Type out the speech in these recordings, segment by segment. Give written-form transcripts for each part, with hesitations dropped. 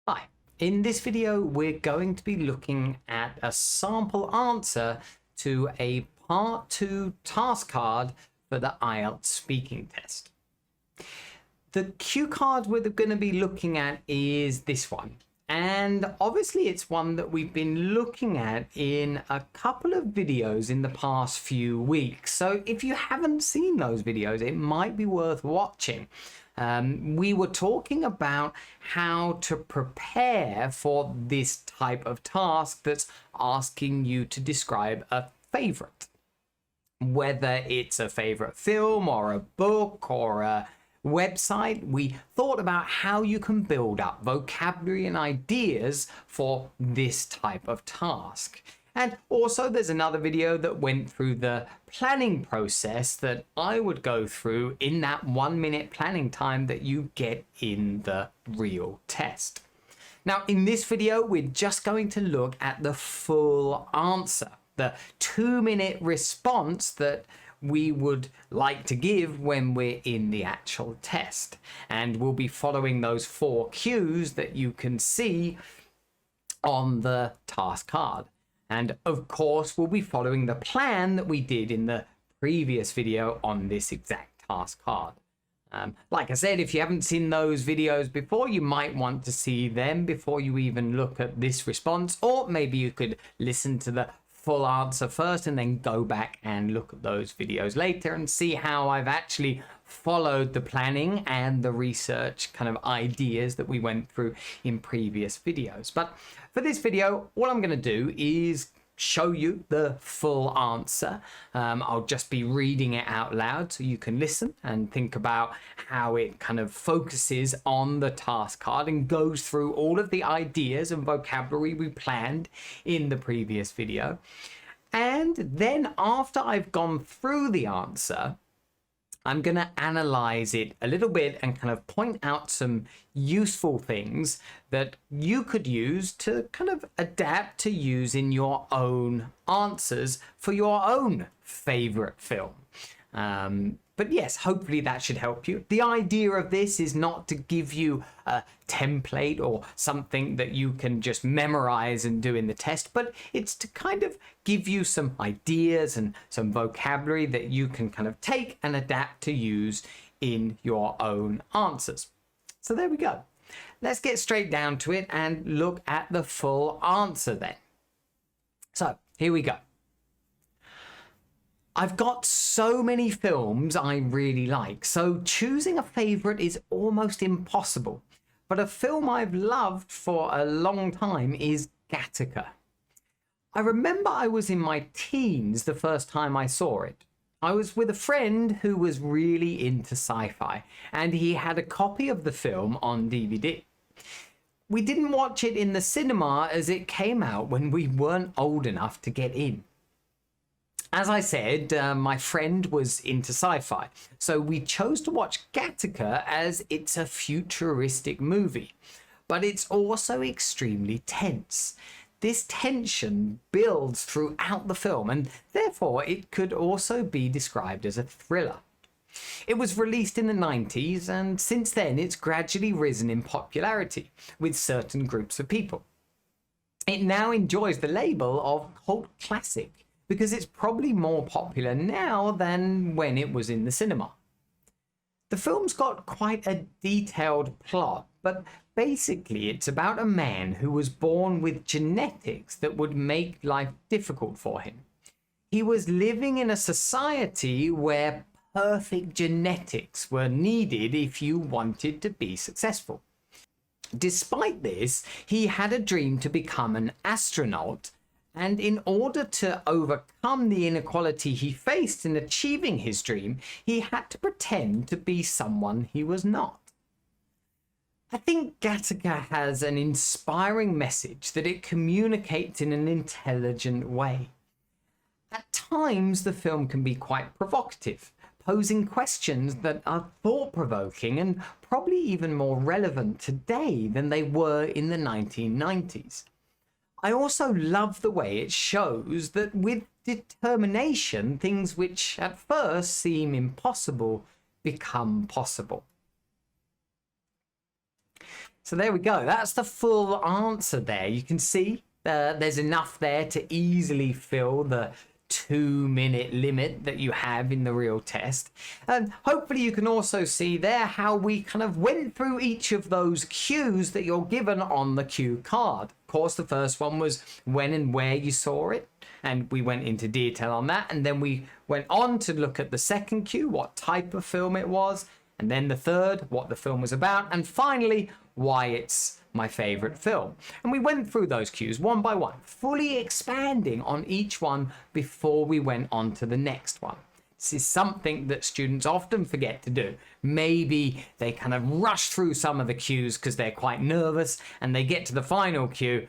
Hi, in this video we're going to be looking at a sample answer to a part 2 task card for the IELTS speaking test. The cue card we're going to be looking at is this one, and obviously it's one that we've been looking at in a couple of videos in the past few weeks. So if you haven't seen those videos, it might be worth watching. We were talking about how to prepare for this type of task that's asking you to describe a favorite. Whether it's a favorite film or a book or a website, we thought about how you can build up vocabulary and ideas for this type of task. And also there's another video that went through the planning process that I would go through in that 1 minute planning time that you get in the real test. Now in this video, we're just going to look at the full answer, the 2-minute response that we would like to give when we're in the actual test. And we'll be following those 4 cues that you can see on the task card. And of course, we'll be following the plan that we did in the previous video on this exact task card. Like I said, if you haven't seen those videos before, you might want to see them before you even look at this response, or maybe you could listen to the full answer first and then go back and look at those videos later and see how I've actually followed the planning and the research kind of ideas that we went through in previous videos. But for this video, all I'm going to do is show you the full answer. I'll just be reading it out loud so you can listen and think about how it kind of focuses on the task card and goes through all of the ideas and vocabulary we planned in the previous video. And then after I've gone through the answer, I'm going to analyze it a little bit and kind of point out some useful things that you could use to kind of adapt to use in your own answers for your own favorite film. But yes, hopefully that should help you. The idea of this is not to give you a template or something that you can just memorize and do in the test, but it's to kind of give you some ideas and some vocabulary that you can kind of take and adapt to use in your own answers. So there we go. Let's get straight down to it and look at the full answer then. So here we go. I've got so many films I really like, so choosing a favorite is almost impossible. But a film I've loved for a long time is Gattaca. I remember I was in my teens the first time I saw it. I was with a friend who was really into sci-fi, and he had a copy of the film on DVD. We didn't watch it in the cinema as it came out when we weren't old enough to get in. As I said, my friend was into sci-fi, so we chose to watch Gattaca as it's a futuristic movie, but it's also extremely tense. This tension builds throughout the film, and therefore it could also be described as a thriller. It was released in the 90s, and since then it's gradually risen in popularity with certain groups of people. It now enjoys the label of cult classic, because it's probably more popular now than when it was in the cinema. The film's got quite a detailed plot, but basically it's about a man who was born with genetics that would make life difficult for him. He was living in a society where perfect genetics were needed if you wanted to be successful. Despite this, he had a dream to become an astronaut, and in order to overcome the inequality he faced in achieving his dream, he had to pretend to be someone he was not. I think Gattaca has an inspiring message that it communicates in an intelligent way. At times, the film can be quite provocative, posing questions that are thought-provoking and probably even more relevant today than they were in the 1990s. I also love the way it shows that with determination, things which at first seem impossible become possible. So there we go. That's the full answer there. You can see there's enough there to easily fill the 2-minute limit that you have in the real test. And hopefully you can also see there how we kind of went through each of those cues that you're given on the cue card. Of course, the first one was when and where you saw it, and we went into detail on that. And then we went on to look at the second cue, what type of film it was, and then the third, what the film was about, and finally, why it's my favorite film. And we went through those cues one by one, fully expanding on each one before we went on to the next one. This is something that students often forget to do. Maybe they kind of rush through some of the cues because they're quite nervous, and they get to the final cue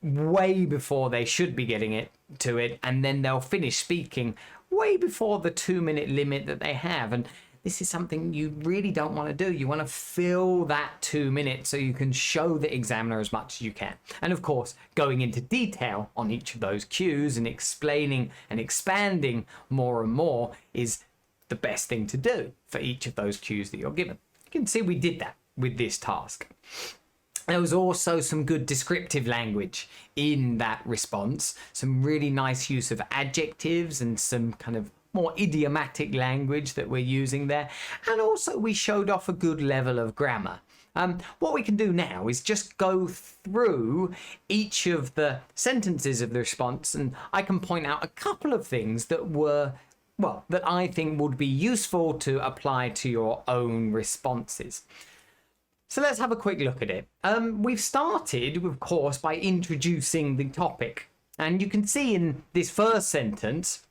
way before they should be getting to it, and then they'll finish speaking way before the 2-minute limit that they have. And this is something you really don't want to do. You want to fill that 2 minutes so you can show the examiner as much as you can. And of course, going into detail on each of those cues and explaining and expanding more and more is the best thing to do for each of those cues that you're given. You can see we did that with this task. There was also some good descriptive language in that response, some really nice use of adjectives and some kind of more idiomatic language that we're using there. And also we showed off a good level of grammar. What we can do now is just go through each of the sentences of the response, and I can point out a couple of things that were, well, that I think would be useful to apply to your own responses. So let's have a quick look at it. We've started, of course, by introducing the topic. And you can see in this first sentence,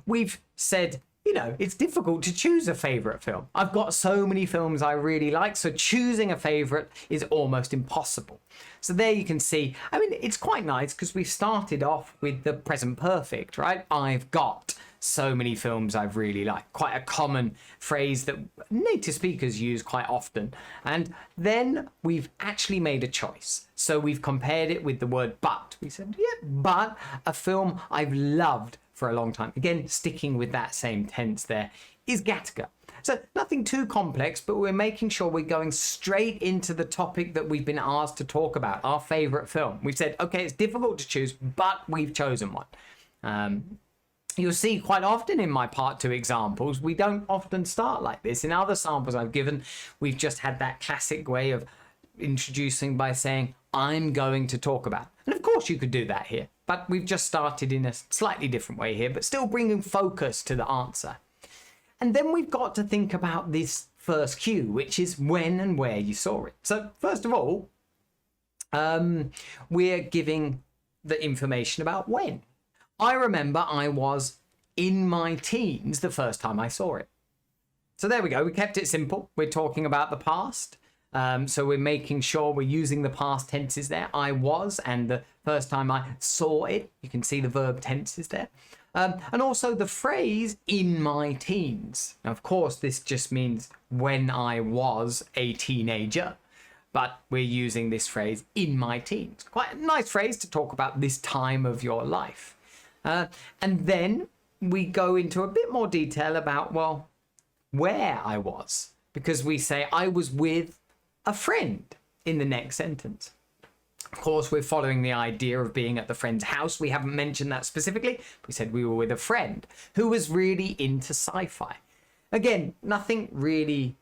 we've said, you know, it's difficult to choose a favourite film. I've got so many films I really like, so choosing a favourite is almost impossible. So there you can see, I mean, it's quite nice because we've started off with the present perfect, right? I've got so many films I've really liked. Quite a common phrase that native speakers use quite often. And then we've actually made a choice. So we've compared it with the word but. We said, yeah, but a film I've loved for a long time. Again, sticking with that same tense there, is Gattaca. So nothing too complex, but we're making sure we're going straight into the topic that we've been asked to talk about, our favourite film. We've said, okay, it's difficult to choose, but we've chosen one. You'll see quite often in my part 2 examples, we don't often start like this. In other samples I've given, we've just had that classic way of introducing by saying, I'm going to talk about. And of course you could do that here, but we've just started in a slightly different way here, but still bringing focus to the answer. And then we've got to think about this first cue, which is when and where you saw it. So first of all, we're giving the information about when. I remember I was in my teens the first time I saw it. So there we go. We kept it simple. We're talking about the past. So we're making sure we're using the past tenses there. I was, and the first time I saw it, you can see the verb tenses there. And also the phrase in my teens. Now, of course, this just means when I was a teenager, but we're using this phrase in my teens. Quite a nice phrase to talk about this time of your life. And then we go into a bit more detail about, well, where I was, because we say I was with a friend in the next sentence. Of course, we're following the idea of being at the friend's house. We haven't mentioned that specifically. We said we were with a friend who was really into sci-fi. Again, nothing really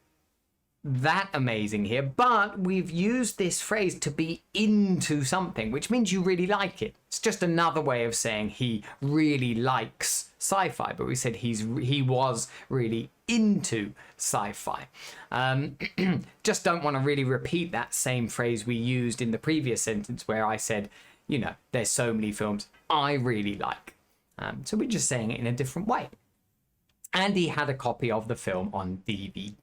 that amazing here, but we've used this phrase to be into something, which means you really like it. It's just another way of saying he really likes sci-fi, but we said he was really into sci-fi. Just don't want to really repeat that same phrase we used in the previous sentence where I said, you know, there's so many films I really like. So we're just saying it in a different way. And he had a copy of the film on DVD.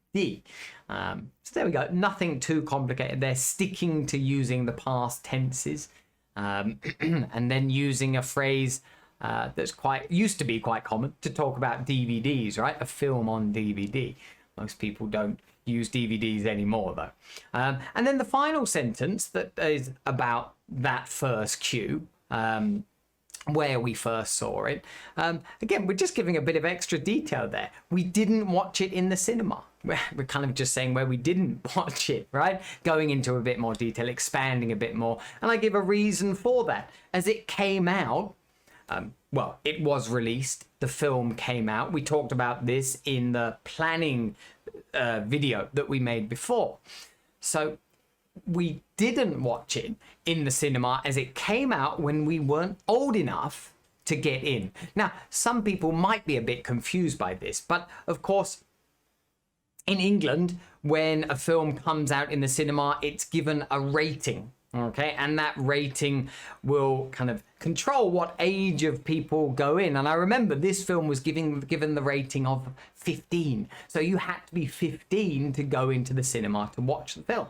So there we go. Nothing too complicated. They're sticking to using the past tenses, and then using a phrase that's used to be quite common to talk about DVDs, right? A film on DVD. Most people don't use DVDs anymore, though. And then the final sentence that is about that first cue. where we first saw it. Again, we're just giving a bit of extra detail there. We didn't watch it in the cinema. We're kind of just saying where we didn't watch it, right? Going into a bit more detail, expanding a bit more. And I give a reason for that. As it came out, well, it was released. The film came out. We talked about this in the planning video that we made before. So we didn't watch it in the cinema as it came out when we weren't old enough to get in. Now, some people might be a bit confused by this, but of course, in England, when a film comes out in the cinema, it's given a rating, okay? And that rating will kind of control what age of people go in. And I remember this film was given the rating of 15. So you had to be 15 to go into the cinema to watch the film.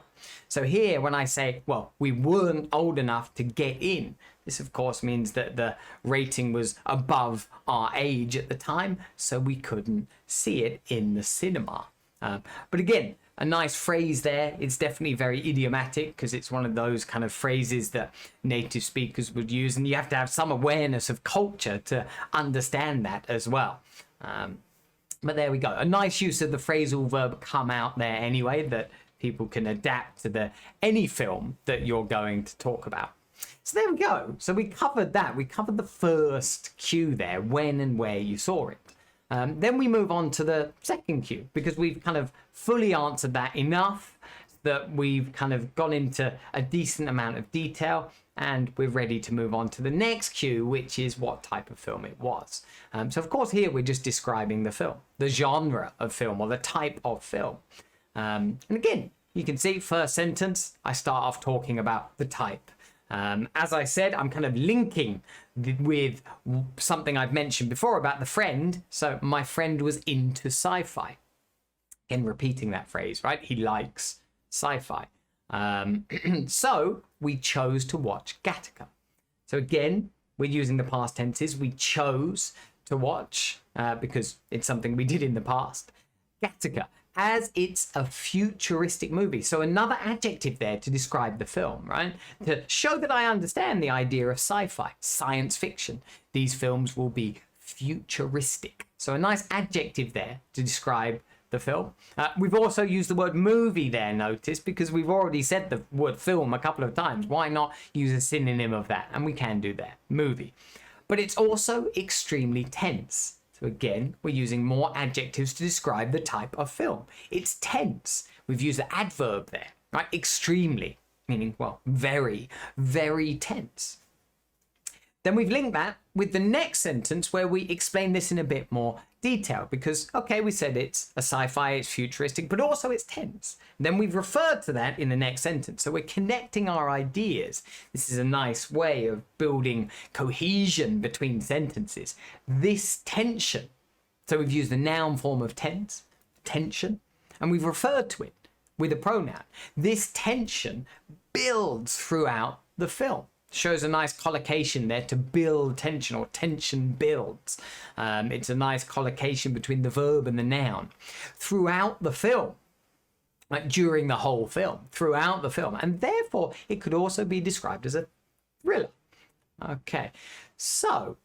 So here, when I say, well, we weren't old enough to get in, this of course means that the rating was above our age at the time, so we couldn't see it in the cinema. But again, a nice phrase there. It's definitely very idiomatic because it's one of those kind of phrases that native speakers would use, and you have to have some awareness of culture to understand that as well. But there we go. A nice use of the phrasal verb come out there anyway, that people can adapt to any film that you're going to talk about. So there we go. So we covered that. We covered the first cue there, when and where you saw it. Then we move on to the second cue, because we've kind of fully answered that enough that we've kind of gone into a decent amount of detail, and we're ready to move on to the next cue, which is what type of film it was. So of course here we're just describing the film, the genre of film, or the type of film. And again, you can see first sentence, I start off talking about the type. As I said, I'm kind of linking with something I've mentioned before about the friend. So my friend was into sci-fi. Again, repeating that phrase, right? He likes sci-fi. So we chose to watch Gattaca. So again, we're using the past tenses. We chose to watch because it's something we did in the past. Gattaca, as it's a futuristic movie. So another adjective there to describe the film, right? To show that I understand the idea of sci-fi, science fiction. These films will be futuristic. So a nice adjective there to describe the film. We've also used the word movie there, notice, because we've already said the word film a couple of times. Why not use a synonym of that? And we can do that, movie. But it's also extremely tense. So again, we're using more adjectives to describe the type of film. It's tense. We've used the adverb there, right? Extremely, meaning, well, very, very tense. Then we've linked that with the next sentence where we explain this in a bit more detail because, okay, we said it's a sci-fi, it's futuristic, but also it's tense. Then we've referred to that in the next sentence. So we're connecting our ideas. This is a nice way of building cohesion between sentences. This tension. So we've used the noun form of tense, tension, and we've referred to it with a pronoun. This tension builds throughout the film. Shows a nice collocation there, to build tension, or tension builds. It's a nice collocation between the verb and the noun throughout the film, like during the whole film, throughout the film, and therefore it could also be described as a thriller. Okay, so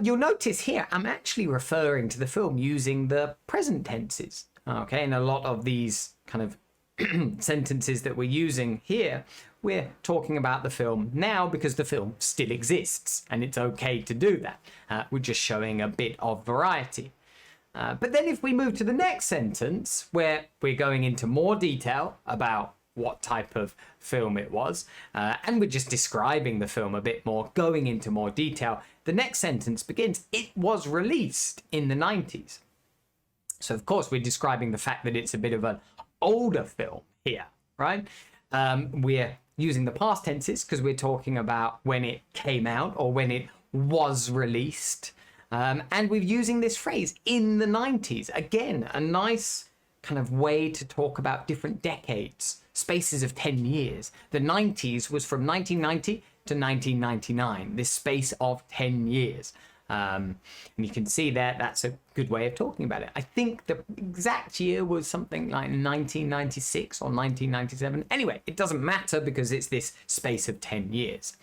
you'll notice here I'm actually referring to the film using the present tenses. Okay, and a lot of these kind of sentences that we're using here, we're talking about the film now because the film still exists and it's okay to do that. We're just showing a bit of variety. But then if we move to the next sentence where we're going into more detail about what type of film it was, and we're just describing the film a bit more, going into more detail, the next sentence begins, it was released in the 90s. So of course we're describing the fact that it's a bit of an older film here, right? We're using the past tenses because we're talking about when it came out or when it was released. And we're using this phrase, in the 90s. Again, a nice kind of way to talk about different decades, spaces of 10 years. The 90s was from 1990 to 1999, this space of 10 years. And you can see there, that's a good way of talking about it. I think the exact year was something like 1996 or 1997. Anyway, it doesn't matter because it's this space of 10 years.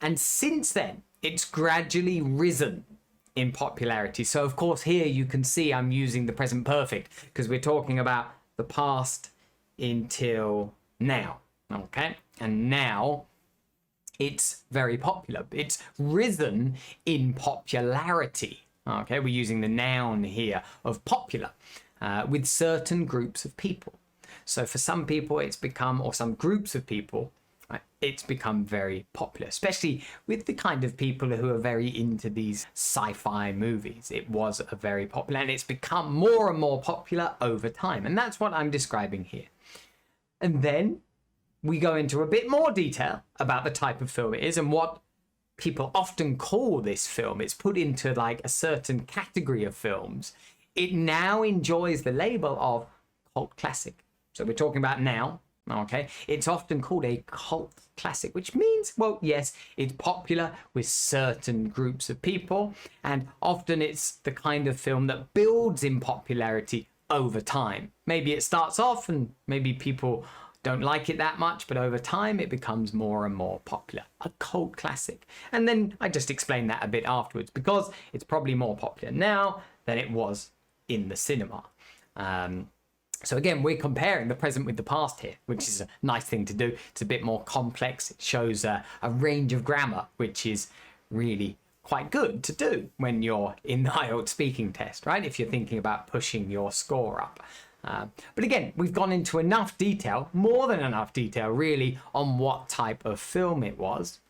And since then, it's gradually risen in popularity. So of course here you can see I'm using the present perfect because we're talking about the past until now. Okay, and now it's very popular. It's risen in popularity. Okay, we're using the noun here of popular with certain groups of people. So for some people it's become, or some groups of people, right, it's become very popular, especially with the kind of people who are very into these sci-fi movies. It was a very popular, and it's become more and more popular over time. And that's what I'm describing here. And then we go into a bit more detail about the type of film it is and what people often call this film. It's put into like a certain category of films. It now enjoys the label of cult classic. So we're talking about now, okay? It's often called a cult classic, which means, well, yes, it's popular with certain groups of people, and often it's the kind of film that builds in popularity over time. Maybe it starts off and maybe people don't like it that much, but over time it becomes more and more popular. A cult classic. And then I just explained that a bit afterwards because it's probably more popular now than it was in the cinema. So again, we're comparing the present with the past here, which is a nice thing to do. It's a bit more complex. It shows a range of grammar, which is really quite good to do when you're in the IELTS speaking test, right? If you're thinking about pushing your score up. But again, we've gone into enough detail, more than enough detail really, on what type of film it was.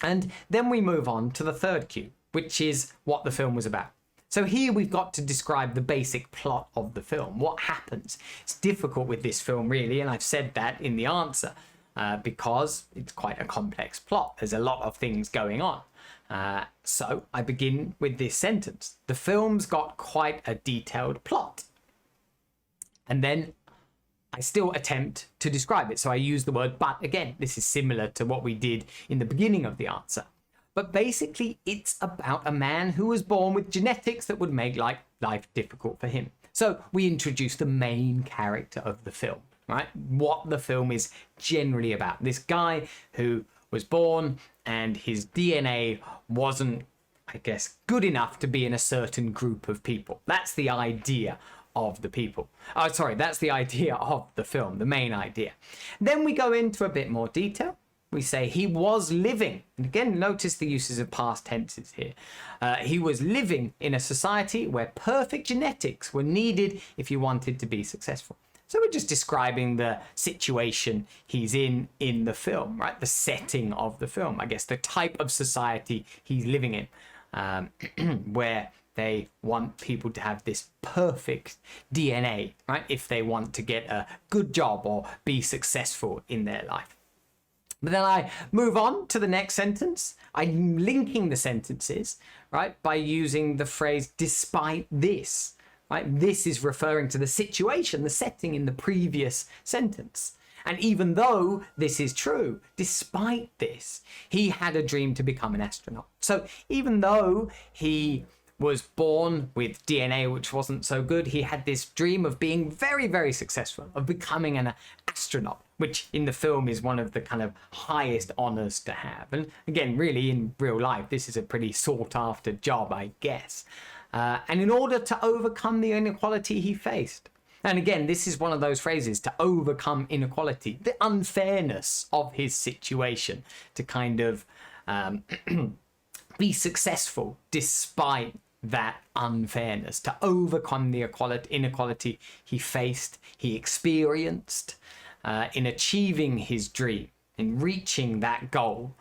And then we move on to the third cue, which is what the film was about. So here we've got to describe the basic plot of the film. What happens? It's difficult with this film really, and I've said that in the answer, because it's quite a complex plot. There's a lot of things going on. So I begin with this sentence. The film's got quite a detailed plot. And then I still attempt to describe it. So I use the word but again. This is similar to what we did in the beginning of the answer. But basically, it's about a man who was born with genetics that would make life difficult for him. So we introduce the main character of the film, right? What the film is generally about. This guy who was born and his DNA wasn't, I guess, good enough to be in a certain group of people. That's the idea of the people. Oh, sorry, that's the idea of the film, the main idea. Then we go into a bit more detail. We say he was living, and again, notice the uses of past tenses here. He was living in a society where perfect genetics were needed if you wanted to be successful. So we're just describing the situation he's in the film, right? The setting of the film, I guess, the type of society he's living in, where they want people to have this perfect DNA, right? If they want to get a good job or be successful in their life. But then I move on to the next sentence. I'm linking the sentences, right, by using the phrase despite this, right? This is referring to the situation, the setting in the previous sentence. And even though this is true, despite this, he had a dream to become an astronaut. So even though he was born with DNA which wasn't so good, he had this dream of being very, very successful, of becoming an astronaut, which in the film is one of the kind of highest honors to have. And again, really in real life, this is a pretty sought after job, I guess. And in order to overcome the inequality he faced, and again, this is one of those phrases, to overcome inequality, the unfairness of his situation, to kind of be successful despite that unfairness, to overcome the inequality he faced, he experienced in achieving his dream, in reaching that goal.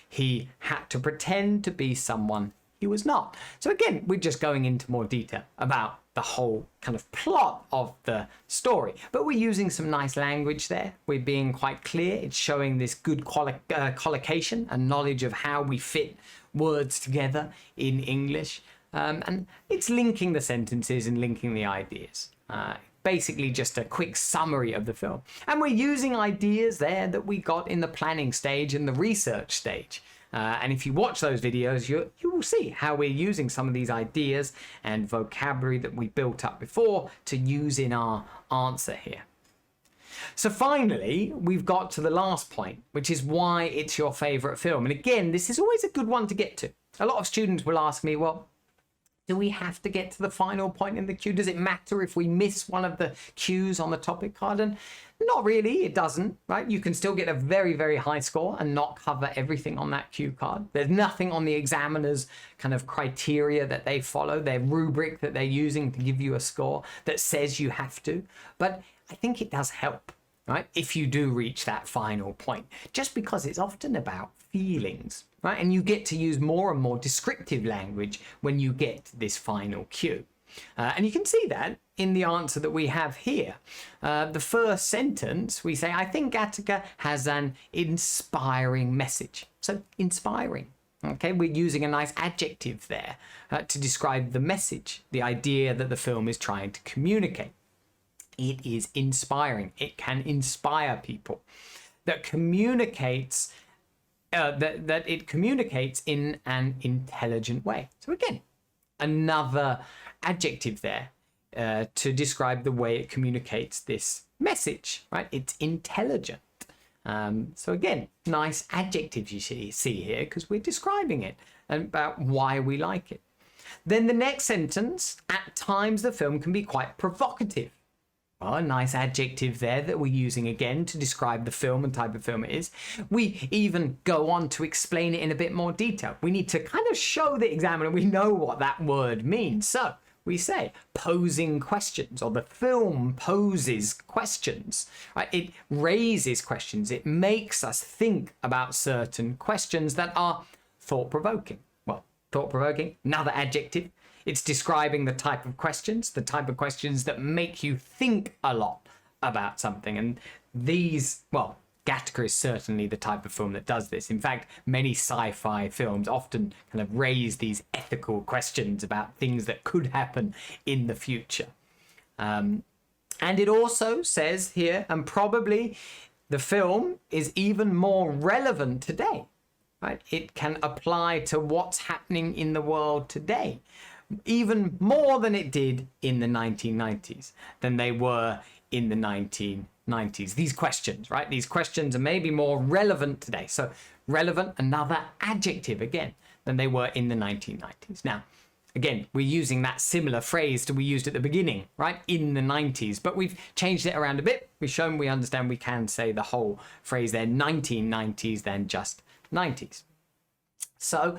He had to pretend to be someone he was not. So again, we're just going into more detail about the whole kind of plot of the story, but we're using some nice language there. We're being quite clear. It's showing this good collocation and knowledge of how we fit words together in English. And it's linking the sentences and linking the ideas. Basically just a quick summary of the film. And we're using ideas there that we got in the planning stage and the research stage. And if you watch those videos, you will see how we're using some of these ideas and vocabulary that we built up before to use in our answer here. So finally, we've got to the last point, which is why it's your favorite film. And again, this is always a good one to get to. A lot of students will ask me, well, do we have to get to the final point in the cue? Does it matter if we miss one of the cues on the topic card? And not really, it doesn't, right? You can still get a very, very high score and not cover everything on that cue card. There's nothing on the examiner's kind of criteria that they follow, their rubric that they're using to give you a score that says you have to. But I think it does help, right? If you do reach that final point, just because it's often about feelings, right? And you get to use more and more descriptive language when you get to this final cue. And you can see that in the answer that we have here. The first sentence, we say, I think Gattaca has an inspiring message. So inspiring. Okay, we're using a nice adjective there to describe the message, the idea that the film is trying to communicate. It is inspiring. It can inspire people. That communicates, that it communicates in an intelligent way. So again, another adjective there to describe the way it communicates this message, right? It's intelligent. So again, nice adjectives you see here because we're describing it and about why we like it. Then the next sentence, at times the film can be quite provocative. Well, a nice adjective there that we're using again to describe the film and type of film it is. We even go on to explain it in a bit more detail. We need to kind of show the examiner we know what that word means. So we say posing questions, or the film poses questions. Right? It raises questions. It makes us think about certain questions that are thought-provoking. Well, thought-provoking, another adjective. It's describing the type of questions that make you think a lot about something. And these, well, Gattaca is certainly the type of film that does this. In fact, many sci-fi films often kind of raise these ethical questions about things that could happen in the future. And it also says here, and probably the film is even more relevant today, right? It can apply to what's happening in the world today, even more than it did in the 1990s, than they were in the 1990s. These questions, right? These questions are maybe more relevant today. So relevant, another adjective again, than they were in the 1990s. Now, again, we're using that similar phrase that we used at the beginning, right? In the 90s, but we've changed it around a bit. We've shown we understand we can say the whole phrase there, 1990s, than just 90s. So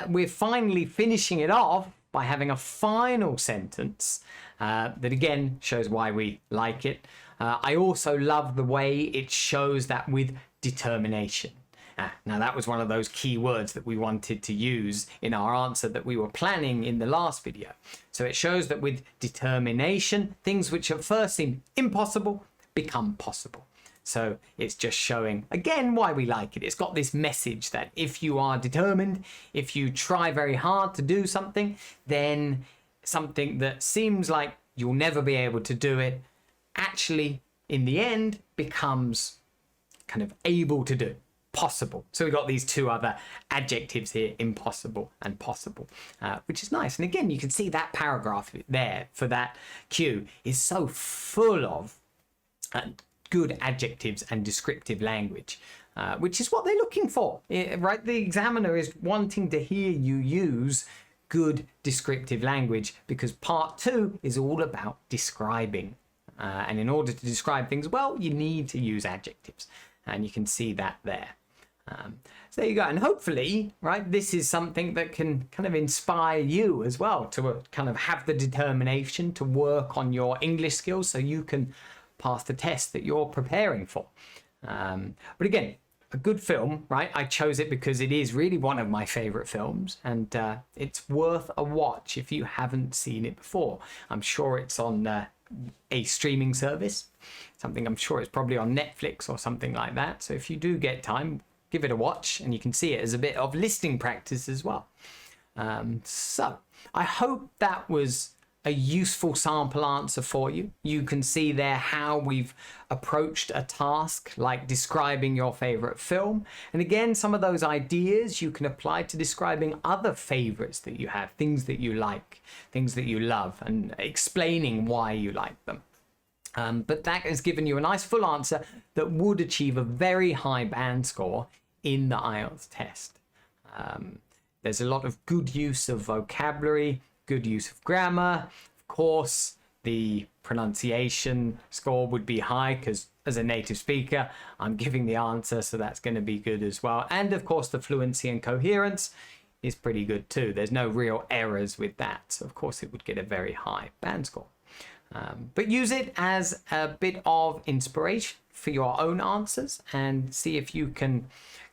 we're finally finishing it off by having a final sentence that again shows why we like it. I also love the way it shows that with determination. Now that was one of those key words that we wanted to use in our answer that we were planning in the last video. So it shows that with determination, things which at first seem impossible become possible. So it's just showing, again, why we like it. It's got this message that if you are determined, if you try very hard to do something, then something that seems like you'll never be able to do it, actually, in the end, becomes kind of able to do, possible. So we've got these two other adjectives here, impossible and possible, which is nice. And again, you can see that paragraph there for that cue is so full of good adjectives and descriptive language, which is what they're looking for, right? The examiner is wanting to hear you use good descriptive language because part 2 is all about describing. And in order to describe things well, you need to use adjectives. And you can see that there. So there you go. And hopefully, right, this is something that can kind of inspire you as well to kind of have the determination to work on your English skills so you can pass the test that you're preparing for. But again, a good film, right? I chose it because it is really one of my favorite films, and it's worth a watch if you haven't seen it before. I'm sure it's on a streaming service, something I'm sure it's probably on Netflix or something like that. So if you do get time, give it a watch, and you can see it as a bit of listening practice as well. So I hope that was a useful sample answer for you. You can see there how we've approached a task like describing your favorite film. And again, some of those ideas you can apply to describing other favorites that you have, things that you like, things that you love, and explaining why you like them. But that has given you a nice full answer that would achieve a very high band score in the IELTS test. There's a lot of good use of vocabulary, good use of grammar. Of course, the pronunciation score would be high because as a native speaker, I'm giving the answer, so that's going to be good as well. And of course, the fluency and coherence is pretty good too. There's no real errors with that. So of course, it would get a very high band score. But use it as a bit of inspiration for your own answers and see if you can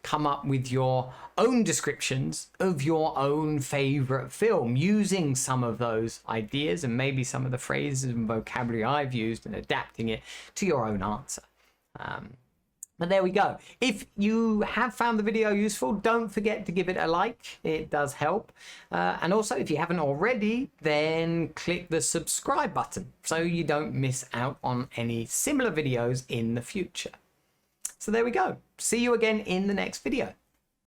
come up with your own descriptions of your own favorite film using some of those ideas and maybe some of the phrases and vocabulary I've used and adapting it to your own answer. But there we go. If you have found the video useful, don't forget to give it a like. It does help. And also, if you haven't already, then click the subscribe button so you don't miss out on any similar videos in the future. So there we go. See you again in the next video.